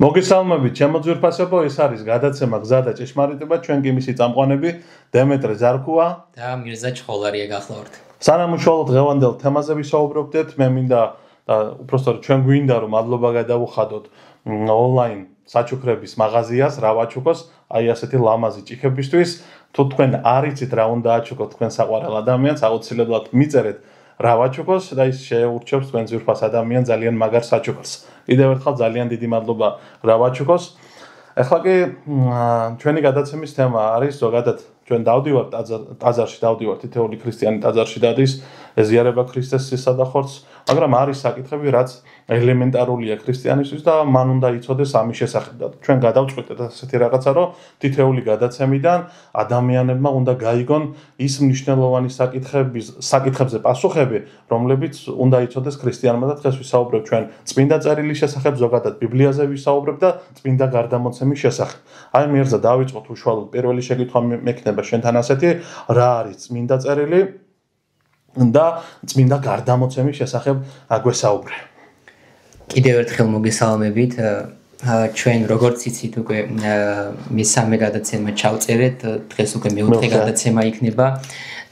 მოგესალმებით, ჩემო ძვირფასებო, ეს არის გადაცემა გზა და ჭეშმარიტება, ჩვენ კი მისი წამყვანები დემეტრე ზარქუა და მირზა ჩხოლარია გახლავართ. სანამ უშუალოდ დღევანდელ თემაზე ვისაუბრობდეთ, მე მინდა და უბრალოდ ჩვენ გვინდა რომ მადლობა გადავუხადოთ ონლაინ საჩუქრების მაღაზიას, რავაჩუკოს, აი ასეთი ლამაზი ჭიქებისთვის, თუ თქვენ არ იცით რა უნდა აჩუქოთ თქვენ საყვარელ ადამიანს, აუცილებლად მიწერეთ რავაჩუკოს და ის შეურჩევს თქვენ ძვირფას ადამიანს ძალიან მაგარ საჩუქრს. კიდევ ერთხელ ძალიან დიდი მადლობა რავაჩუკოს. ახლა კი ჩვენი გადაცემის თემა არის ზოგადად ჩვენ დავდივართ ტაძარში, დავდივართ თითოეული ქრისტიანი ტაძარში დადის ეზიარება ქრისტეს სისადახორცს, მაგრამ არის საკითხები, რაც ელემენტარულია ქრისტიანისთვის და მან უნდა იცოდეს ამის შესახებ. ჩვენ გადავწყვიტეთ ასეთი რაღაცა, რომ თითოეული გადაცემიდან ადამიანებმა უნდა გაიგონ ის მნიშვნელოვანი საკითხებზე პასუხები, რომლებიც უნდა იცოდეს ქრისტიანმა და დღეს ვისაუბრებ ჩვენ წმინდა წერილის შესახებ, ზოგადად ბიბლიაზე ვისაუბრებ და წმინდა გარდამოცემის შესახებ. აი მერზე დავიწყოთ უშუალოდ პირველი შეკითხვა მექნება შენთან ასეთი, რა არის წმინდა წერილი და წმინდა გარდამოცემის შესახებ აგვესაუბრე. კიდევ ერთხელ მოგესალმებით. ჩვენ როგორც იცით უკვე მესამე გადაცემა ჩავწერეთ, დღეს უკვე მეოთხე გადაცემა იქნება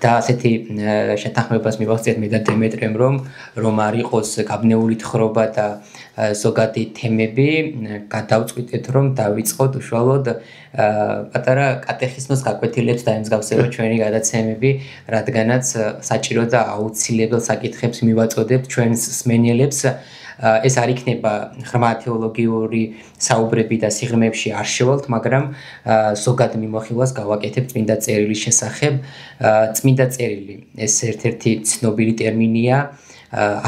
და ასეთი შეთანხმებას მივახციეთ მე და დემეტრემ რომ არ იყოს გაბნეული თხრობა და ზოგადი თემები, გადავწყვიტეთ რომ დავიწყოთ უშუალოდ პატარა კატეხიზმოს გაკვეთილებს დაემსგავსება ჩვენი გადაცემები, რადგანაც საჭირო და აუცილებელ საკითხებს მივაწოდებთ ჩვენს მსმენელებს. ეს არ იქნება ღრმა თეოლოგიური საუბრები და სიღრმეებში არ შევალთ, მაგრამ ზოგად მიმოხილვას გავაკეთებ წმინდა წერილის შესახებ. წმინდა წერილი ეს ერთ-ერთი ცნობილი ტერმინია,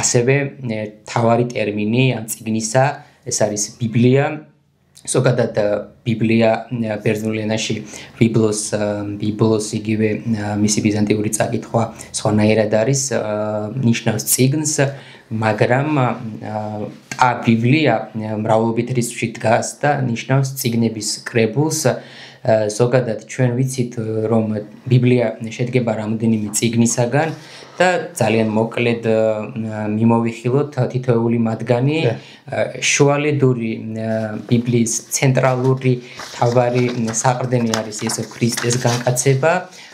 ასევე მთავარი ტერმინი ამ წიგნისა, ეს არის ბიბლია. ზოგადად ბიბლია ბერძნულ ენაში ბიბლოს იგივე მისი ბიზანტიური წაკითხვა სხვანაირად არის, ნიშნავს წიგნს, მაგრამ ბიბლია მრავლობით რიცხვში დგას და ნიშნავს წიგნების კრებულს. ზოგადად ჩვენ ვიცით რომ ბიბლია შედგება რამდენიმე წიგნისაგან და ძალიან მოკლედ მიმოვიხილოთ თითოეული მათგანი. შუალედური ბიბლიის ცენტრალური მთავარი საყრდენი არის იესო ქრისტეს განკაცება.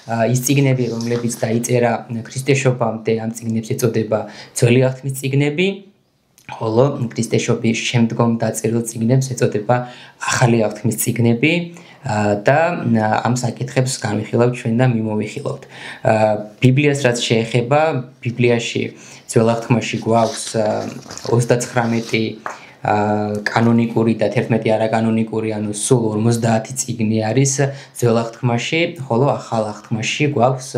ის წიგნები, რომლებიც დაიწერა ქრისტეშობამდე, ამ წიგნებს ეწოდება ძველი აღთქმის წიგნები, ხოლო ქრისტეშობის შემდგომ დაწერილ წიგნებს ეწოდება ახალი აღთქმის წიგნები და ამ საკითხებს განვიხილავთ ჩვენ და მიმოვიხილავთ. ბიბლიას რაც შეეხება, ბიბლიაში ძველ აღთქმაში გვაქვს 39 კანონიკური და 11 არაკანონიკური, ანუ სულ 50 წიგნი არის ძველ აღთქმაში, ხოლო ახალ აღთქმაში გვაქვს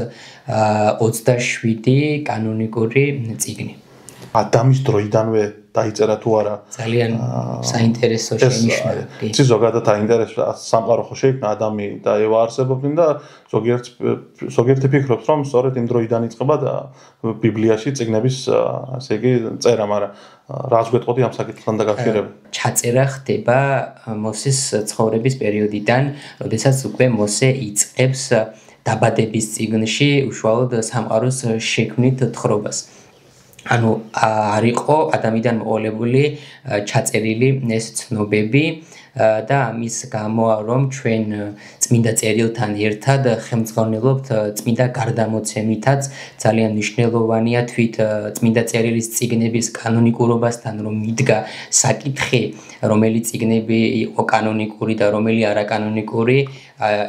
27 კანონიკური წიგნი. ადამის დროიდანვე დაიწერა თუ არა? ძალიან საინტერესო შენიშვნა. იცი ზოგადად აინტერესებს სამყარო ხო შეიქმნა ადამი და ევა არსებობდნენ და ზოგიერთი ფიქრობს რომ სწორედ იმ დროიდან იწყება და ბიბლიაში წიგნების ასე იგი წერა, მაგრამ რას გვეტყოდი ამ საკითხთან დაკავშირებით? ჩაწერა ხდება მოსეს ცხოვრების პერიოდიდან, როდესაც უკვე მოსე იწყებს დაბადების წიგნში უშუალოდ სამყაროს შექმნით თხრობას. ანუ არ იყო ადამიანიდან მოყოლებული ჩაწერილი ეს ცნობები და ამის გამო რომ ჩვენ წმინდა წერილთან ერთად ხელმძღვანელობთ წმინდა გარდამოცემითაც ძალიან მნიშვნელოვანია თვით წმინდა წერილის წიგნების კანონიკურობასთან რომ მიდგა საკითხი რომელი წიგნები იყო კანონიკური და რომელი არაკანონიკური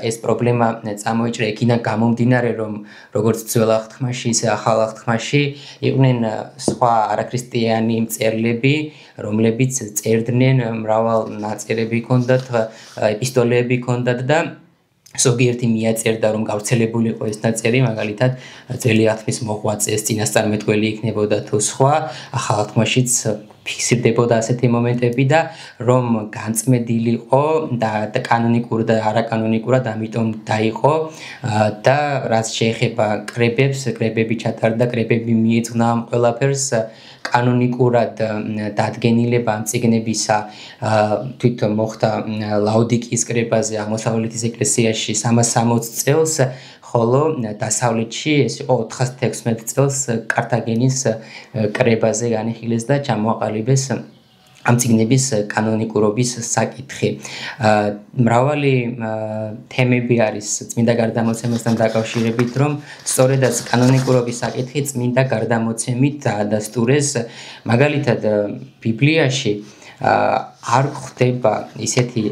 ეს პრობლემა წამოიჭრა იქიდან გამომდინარე რომ როგორც ძველ აღთქმაში ისე ახალ აღთქმაში იყვნენ სხვა არაქრისტიანი მწერლები რომლებიც წერდნენ მრავალ ნაწერები ჰქონდათ ეპისტოლეები ჰქონდათ და ზოგიერთი მიაწერდა რომ გავრცელებული იყო ეს ნაწერი მაგალითად ძველი აღთქმის მოღვაწეს წინასწარმეტყველი იქნებოდა თუ სხვა ახალ აღთქმაშიც ფიქსირდებოდა ასეთი მომენტები და რომ განწმენდილი იყო და კანონიკურ და არაკანონიკურად ამიტომ დაიყო და რაც შეეხება კრებებს, კრებები ჩატარდა, კრებები მიეძღვნა ამ ყველაფერს კანონიკურად დადგენილება ამ წიგნებისა თვით მოხდა ლაოდიკიის კრებაზე აღმოსავლეთის ეკლესიაში 360 წელს ხოლო დასავლეთში ეს იყო 416 წელს კართაგენის კრებაზე განიხილეს და ჩამოაყალიბეს ამ წიგნების კანონიკურობის საკითხი. მრავალი თემები არის წმინდა გარდამოცემასთან დაკავშირებით, რომ სწორედაც კანონიკურობის საკითხი წმინდა გარდამოცემით დაადასტურეს. მაგალითად, ბიბლიაში არ გვხვდება ისეთი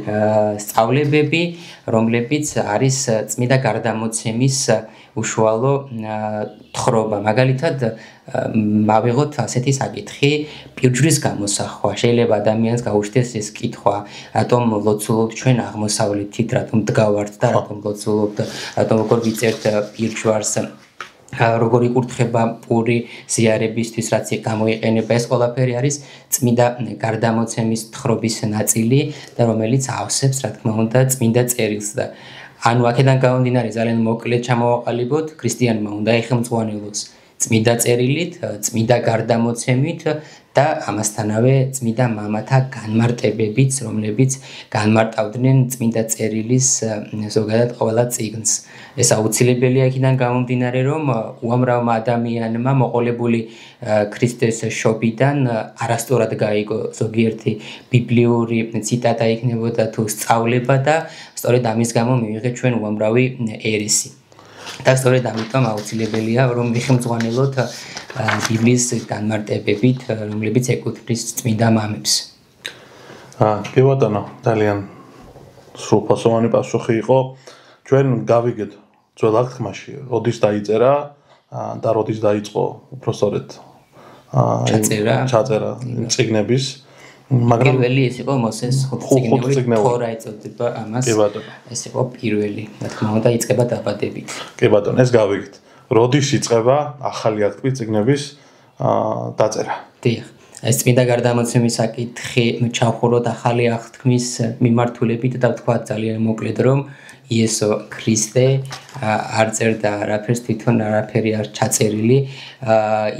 სწავლებები, რომლებიც არის წმინდა გარდამოცემის უშუალო თხრობა. მაგალითად, მავიღოთ ასეთი საკითხი, პირჯვრის გამოსახვა. შეიძლება ადამიანს გაუჩნდეს ეს კითხვა, რატომ ლოცულობთ ჩვენ აღმოსავლეთით, რატომ დგავართ და რატომ ლოცულობთ, რატომ როგორ ვიწერთ პირჯვარს, როგორ იკურთხება პური ზიარებისთვის, რაც გამოიყენება. ეს ყველაფერი არის წმინდა გარდამოცემის თხრობის ნაწილი და რომელიც ავსებს, რა თქმა უნდა, წმინდა წერილს და ანუ აქედან გამომდინარე ძალიან მოკლედ ჩამოვაყალიბოთ, ქრისტიანმა უნდა ეხელმძღვანელოს წმინდა წერილით, წმინდა გარდამოცემით და ამასთანავე წმინდა მამათა განმარტებებით, რომლებიც განმარტავდნენ წმინდა წერილის ზოგადად ყველა წიგნს. ეს აუცილებელია იქიდან გამომდინარე, რომ უამრავმა ადამიანმა მოყოლებული ქრისტეს შობიდან არასწორად გაიგო ზოგიერთი ბიბლიური ციტატა იქნებოდა თუ სწავლება და სწორედ ამის გამო მივიღეთ ჩვენ უამრავი ერესი. და სწორედ ამიტომ აუცილებელია, რომ ვიხელმძღვანელოთ ბიბლიის განმარტებებით, რომლებიც ეკუთვნის წმინდა მამებს. კი ბატონო, ძალიან სრულფასოვანი პასუხი იყო. ჩვენ გავიგეთ ძველ აღთქმაში, როდის დაიწერა და როდის დაიწყო უბრალოდ ჩაწერა წიგნების. მაგრამ პირველი ეს იყო მოსეს ხუთწიგნეული თორა ეწოდება ამას. ეს იყო პირველი, რა თქმა უნდა, იწყება დაბადებით. კი ბატონო, ეს გავიგეთ. როდის იწყება ახალი აღთქმის წიგნების დაწერა? დიახ. ეს წმინდა გარდამოცემის საკითხი ჩავხუროთ ახალი აღთქმის მიმართულებით და ვთქვა ძალიან მოკლედ, რომ იესო ქრისტე არ წერდა არაფერს, თვითონ არაფერი არ ჩაწერილი.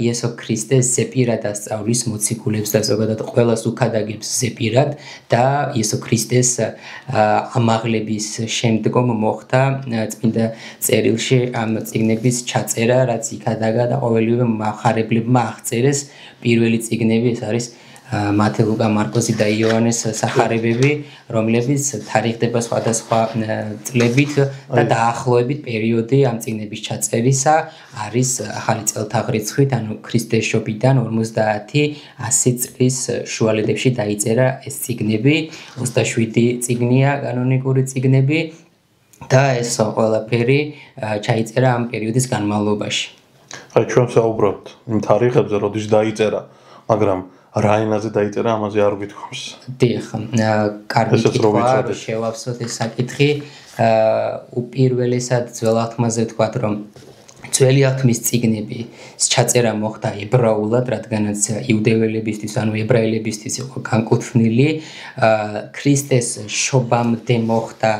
იესო ქრისტე ზეპირად ასწავლის მოციქულებს და ზოგადად ყველას უქადაგებს ზეპირად და იესო ქრისტეს ამაღლების შემდგომ მოხდა წმინდა წერილში ამ წიგნების ჩაწერა, რაც იქადაგა და ყოველივე მხარებლებმა აღწერეს. პირველი წიგნები ეს არის მათე, ლუკა, მარკოზი და იოანეს სახარებები, რომლებიც თარიღდება სხვადასხვა წლებით და დაახლოებით პერიოდი ამ წიგნების ჩაწერისა არის ახალი წელთაღრიცხვით, ანუ ქრისტეს შობიდან 50-100 წლის შუალედებში დაიწერა ეს წიგნები. 27 წიგნია კანონიკური წიგნები და ეს ყველაფერი ჩაიწერა ამ პერიოდის განმავლობაში. აი ჩვენ საუბრობთ იმ თარიღებზე, როდის დაიწერა, მაგრამ რა ენაზე დაიწერა, ამაზე არ გითხოვს. დიახ, კარგი კითხვა, შევავსოთ ეს საკითხი. უპირველესად ძველ აღთქმაზე ვთქვათ, რომ ძველი აღთქმის წიგნების ჩაწერა მოხდა ებრაულად, რადგანაც იუდეველებისთვის, ანუ ებრაელებისთვის იყო განკუთვნილი. ქრისტეს შობამდე მოხდა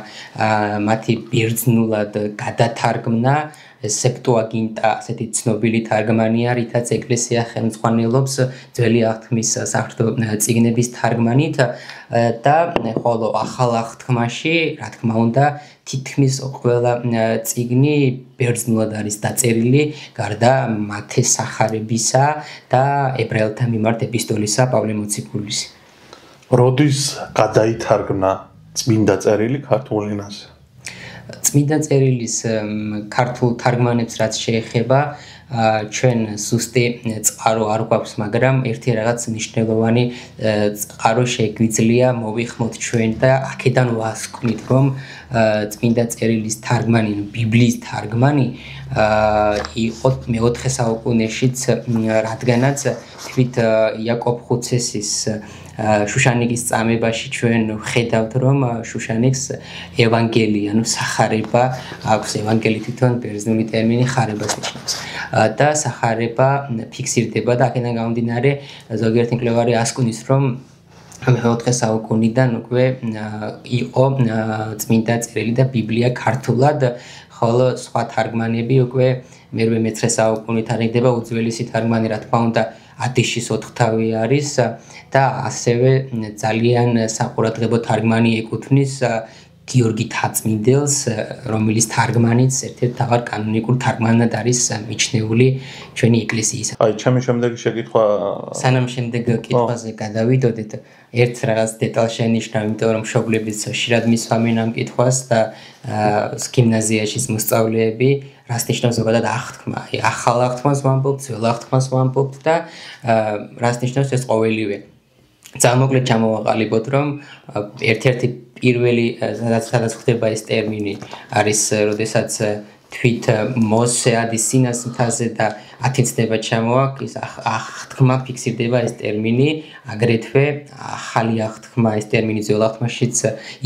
მათი ბერძნულად გადათარგმნა. სეპტუაგინტა, ასეთი ცნობილი თარგმანია, რითაც ეკლესია ხელმძღვანელობს ძველი აღთქმის საღვთო წიგნების თარგმანით და ხოლო ახალ აღთქმაში, რა თქმა უნდა, თითქმის ყველა წიგნი ბერძნულად არის დაწერილი, გარდა მათე სახარებისა და ებრაელთა მიმართ ეპისტოლისა პავლე მოციქულის. როდის გადაითარგმნა წმინდა წერილი ქართულ ენაზე? წმინდა წერილის ქართულ თარგმანებს რაც შეეხება, ჩვენ ზუსტი წყარო არ გვაქვს, მაგრამ ერთი რაღაც მნიშვნელოვანი წყარო შეგვიძლია მოვიხმოთ ჩვენ და აქედან ვასკვნით, რომ წმინდა წერილის თარგმანი, ბიბლიის თარგმანი იყო მე-4 საუკუნეშიც, რადგანაც თვით იაკობ ხუცესის შუშანიკის წამებაში ჩვენ ვხედავთ, რომ შუშანიკს ევანგელია, ანუ სახარება აქვს. ევანგელი თვითონ ბერძნული ტერმინი ხარებას ნიშნავს და სახარება ფიქსირდება და აქედან გამომდინარე ზოგიერთი მკვლევარი ასკუნის, რომ მე-4 საუკუნიდან უკვე იყო წმინდა წერილი და ბიბლია ქართულად, ხოლო სხვა თარგმანები უკვე მე-13 საუკუნით თარგმდება. უძველესი თარგმანი, რა თქმა უნდა, ატიშის 4-თავი არის და ასევე ძალიან საყურადღებო თარგმანი ეკუთვნის გიორგი თაწმინდელს, რომელიც თარგმანიც ერთ-ერთ თავად კანონიკურ თარგმანად არის მიჩნეული ჩვენი ეკლესიის. აი, ჩემი შემდეგი შეკითხვა სანამ შემდეგ კითხვაზე გადავიდოდეთ, ერთ რაღაც დეტალს შენიშნავ, იმიტომ რომ მშობლების ხშირად მისვამენ ამ კითხვას და გიმნაზიაში მოსწავლეები რას ნიშნავს ზოგადად აღთქმა. აი, ახალ აღთქმას ვამბობთ, ძველ აღთქმას ვამბობთ და რას ნიშნავს ეს ყოველივე. Ძალიან ჩამოვაყალიბოთ, რომ ერთ-ერთი პირველი სადაც ხდება ეს ტერმინი არის, როდესაც თვით მოსე ადის სინას მთაზე და 10 წდება ჩამოაქვს, აღთქმა ფიქსირდება ეს ტერმინი, აგრეთვე ახალი აღთქმა ეს ტერმინი ძველ აღთქმაშიც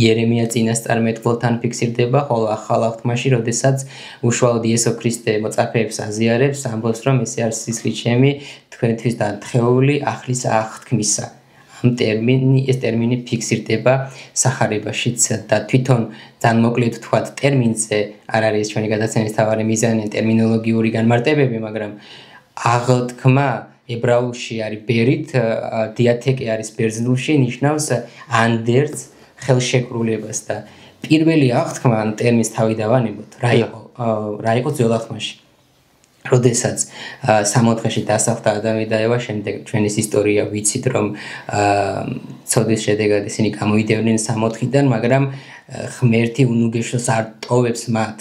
იერემია წინასწარმეტყველთან ფიქსირდება, ხოლო ახალ აღთქმაში, როდესაც უშუალოდ იესო ქრისტე მოწაფეებს აზიარებს, ამბობს, რომ ეს არის სისხლით ჩემი თქვენთვის დათხოვილი ახლის აღთქმისა. ეს ტერმინი ფიქსირდება სახარებაშიც და თვითონ ძალიან მოკლედ ვთქვათ ტერმინზე არ არის ჩვენი გადაცემის მთავარი მიზანი ტერმინოლოგიური განმარტებები, მაგრამ აღთქმა ებრაულში არის ბერით, დიათეკე არის ბერძნულში, ნიშნავს ანდერძ ხელშეკრულებას და პირველი აღთქმა ან ტერმინს თავი დავანებოთ, რა იყო ძველ აღთქმაში. როდესაც სამოთხეში დასახლდა ადამი და ევა, შემდეგ ჩვენი ისტორია ვიცით, რომ ცოდის შედეგად ისინი გამოიდევნენ სამოთხიდან, მაგრამ ღმერთი უნუგეშოს არ ტოვებს მათ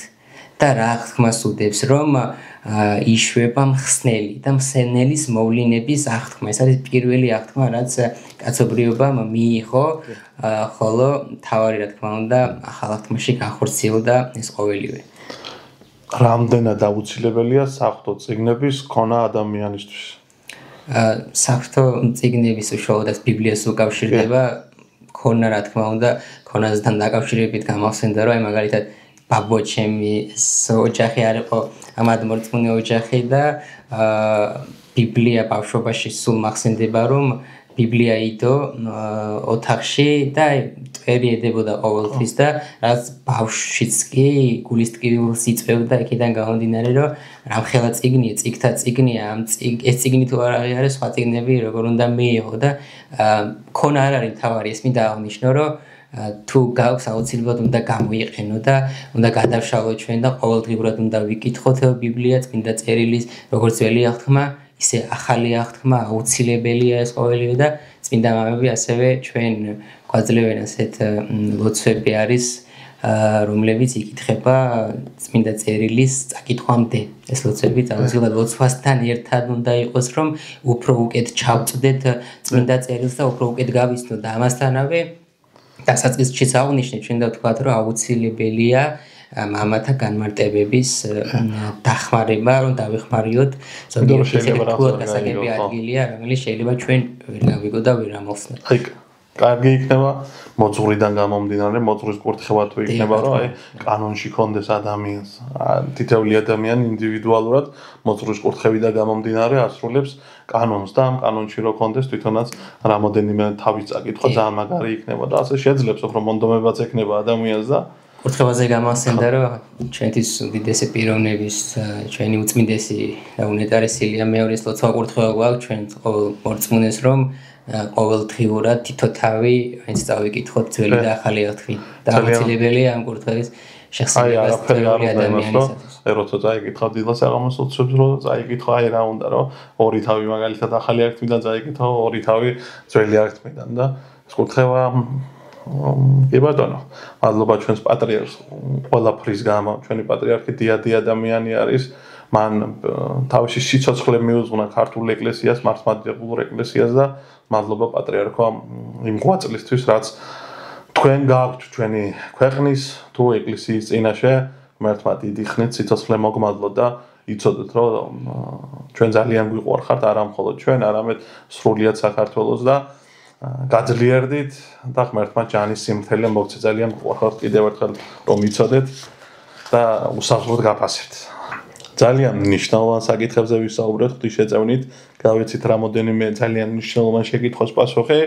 და რა აღთქმას უდევს, რომ იშვება მხსნელი და მხსნელის მოვლენების აღთქმა. ეს არის პირველი აღთქმა, რაც კაცობრიობამ მიიღო, ხოლო თავარი რა თქმა უნდა ახალ აღთქმაში განხორციელდა ეს ყოველივე. რამდენად აუცილებელია საღვთო წიგნების ქონა ადამიანისთვის? საღვთო წიგნების უშუალოდ ბიბლიას უკავშირდება ქონა, რა თქმა უნდა, ქონასთან დაკავშირებით გამახსენდა, რომ აი მაგალითად ბაბო ჩემი ოჯახი არ იყო ამად მორწმუნე ოჯახი და ბიბლია ბავშვობაში სულ მახსენდება, რომ ბიბლია იდო ოთახში და წვერი ედებოდა ყოველთვის და რაც ბავშვშიც კი გულის ტკივილს იწევდა, იქიდან გამომდინარე, რომ რამხელა წიგნია, წიგთა წიგნია, ეს წიგნი თუ არ არის, სხვა წიგნები როგორ უნდა მიიღო და ქონა არ არის მთავარი, ეს მინდა აღნიშნო, რომ თუ გაქვს აუცილებლად უნდა გამოიყენო და უნდა გადავშალოთ ჩვენ და ყოველდღიურად უნდა ვიკითხოთ ბიბლია, წმინდა წერილის, როგორც ძველი აღთქმა, ისე ახალი აღთქმა აუცილებელია ეს ყოველივე და წმინდა მამები ასევე ჩვენ გვაძლევენ ასეთ ლოცვები არის, რომლებიც იკითხება წმინდა წერილის წაკითხვამდე. ეს ლოცვები აუცილებლად ლოცვასთან ერთად უნდა იყოს, რომ უფრო უკეთ ჩავწვდეთ წმინდა წერილს და უფრო უკეთ გავიცნოთ და ამასთანავე დასაწყისშიც აღნიშნეთ ჩვენ და ვთქვათ, რომ აუცილებელია მამათა განმარტებების დახმარება, რომ დავეხმარიოთ ზოგიერთი თულად გასაგები ადგილია, რომელიც შეიძლება ჩვენ ვერ გავიგო და ვერ ამოვხსნათ. აი, კარგი იქნება მოძღვრიდან გამომდინარე, მოძღვრის კურთხევა თუ იქნება, რომ აი კანონში კონდეს ადამიანს, თითოეული ადამიანი ინდივიდუალურად მოძღვრის კურთხევიდან გამომდინარე ასრულებს კანონს და ამ კანონში რო კონდეს თვითონაც რამოდენიმე თავის წაკითხვა ძალიან მაგარი იქნება და ასე შეძლებს უფრო მონდომებაც ექნება ადამიანს და კურთხევაზე გამახსენდა, რომ ჩვენთვის უდიდესი პიროვნების, ჩვენი უწმინდესი და უნეტარესილია მეორეს ლოცვა კურთხევა გვაქვს ჩვენ ყოველ მორწმუნეს, რომ ყოველდღიურად თითო თავი ვინც წავიკითხოთ ძველი და ახალი აღთქმი და აუცილებელია ამ კურთხევის შეხსენებას თითოეული ადამიანისათვის. როცა წაიკითხავ დილას საღამოს უცებს რომ წაიკითხო აი რა უნდა რომ ორი თავი მაგალითად ახალი აღთქმიდან წაიკითხო, ორი თავი ძველი აღთქმიდან და ეს კურთხევა კი ბატონო, მადლობა ჩვენს პატრიარქს ყველაფრის გამო. ჩვენი პატრიარქი დიადი ადამიანი არის. მან თავისი სიცოცხლე მიუძღვნა ქართულ ეკლესიას, მართლმადიდებლურ ეკლესიას და მადლობა პატრიარქო იმ ღვაწლისთვის, რაც თქვენ გაქვთ ჩვენი ქვეყნის თუ ეკლესიის წინაშე. ღმერთმა დიდი ხნით სიცოცხლე მოგმადლოთ და იცოდეთ, რომ ჩვენ ძალიან გვიყვარხართ, არა მხოლოდ ჩვენ, არამედ სრულიად საქართველოს და გაძლიერდით და ღმერთმა ჯანის სიმართლე მოგცე. ძალიან გვიყვარხართ კიდევ ერთხელ რომ იცოდეთ და უსახუროდ გაფასებთ. ძალიან მნიშვნელოვან საკითხებზე ვისაუბრეთ, ღვთისმშეწევნით, გავეცით რამოდენიმე ძალიან მნიშვნელოვან შეკითხვის პასუხი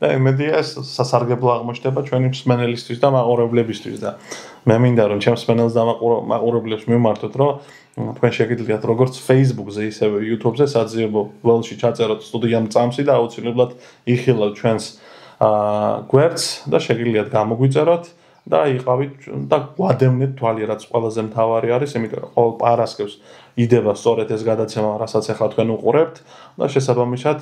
და იმედია სასარგებლო აღმოჩნდება ჩვენი მსმენელისთვის და მაყურებლებისთვის და მე მინდა რომ ჩემს მსმენელს და მაყურებლებს მიმართოთ, რომ თქვენ შეგიძლიათ როგორც Facebook-ზე, ისევე YouTube-ზე საძიებო ველში ჩაწეროთ სტუდია მწამსი და აუცილებლად იხილავთ ჩვენს გვერდს და შეგიძლიათ გამოგვიწეროთ. და იყავით და გვადევნეთ თვალი, რაც ყველაზე მთავარი არის, იმიტომ რომ ყოველ პარასკევს იდება სწორედ ეს გადაცემა, რასაც ახლა თქვენ უყურებთ და შესაბამისად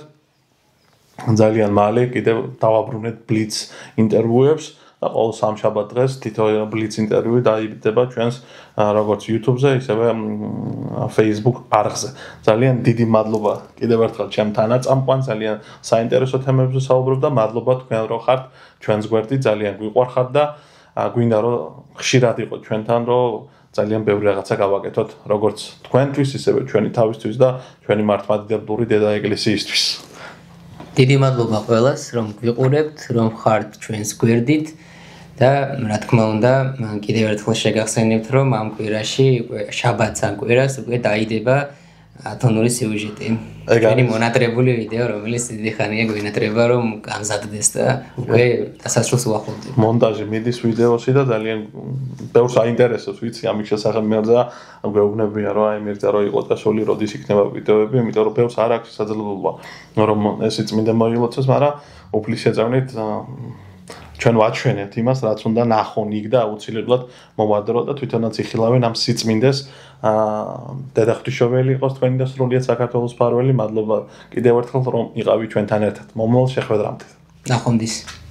ძალიან მალე კიდევ დავაბრუნეთ ბლიც ინტერვიუებს და ყოველ სამშაბათ დღეს თითოეულ ბლიც ინტერვიუ დაიდება ჩვენს როგორც YouTube-ზე, ისევე Facebook არხზე. ძალიან დიდი მადლობა კიდევ ერთხელ ჩემ თანაწამყვანს, ძალიან საინტერესო თემებზე საუბრობ და მადლობა თქვენ რომ ხართ ჩვენს გვერდით, ძალიან გვიყვარხართ და გვინდა რომ ხშირად იყოთ ჩვენთან, რომ ძალიან ბევრი რაღაცა გავაკეთოთ, როგორც თქვენთვის, ისევე ჩვენი თავისთვის და ჩვენი მართლმადიდებლური დედა ეკლესიისთვის. დიდი მადლობა ყველას, რომ გვიყურებთ, რომ ხართ ჩვენს გვერდით და რა თქმა უნდა, კიდევ ერთხელ შეგახსენებთ, რომ ამ კვირაში, შაბათს ან კვირას უკვე დაიდება ათონური სიუჟეტი. ჩვენი მონატრებული ვიდეო, რომელიც დიდი ხანია გვინატრება, რომ გამზადდეს და უკვე დასასრულს უახლოვდება. მონტაჟი მიდის ვიდეოსი და ძალიან ბევრს აინტერესებს, ვიცი, ამის შესახებ მე და გვეუბნებია, რომ აი მერდა რომ იყო დასული, როდის იქნება ვიდეოები, იმიტომ რომ ბევრს არ აქვს შესაძლებლობა, რომ ეს წმინდა მოილოცოს, მაგრამ უფლის შეწევნით ჩვენ ვაჩვენებთ იმას, რაც უნდა ნახონ იქ და აუცილებლად მოვადრო და თვითონაც იხილავენ ამ სიწმინდეს. დედა ღვთისმშობელი იყოს თქვენი და სრულიად საქართველოს მფარველი. მადლობა კიდევ ერთხელ რომ იყავით ჩვენთან ერთად. მომავალ შეხვედრამდე. ნახვამდის.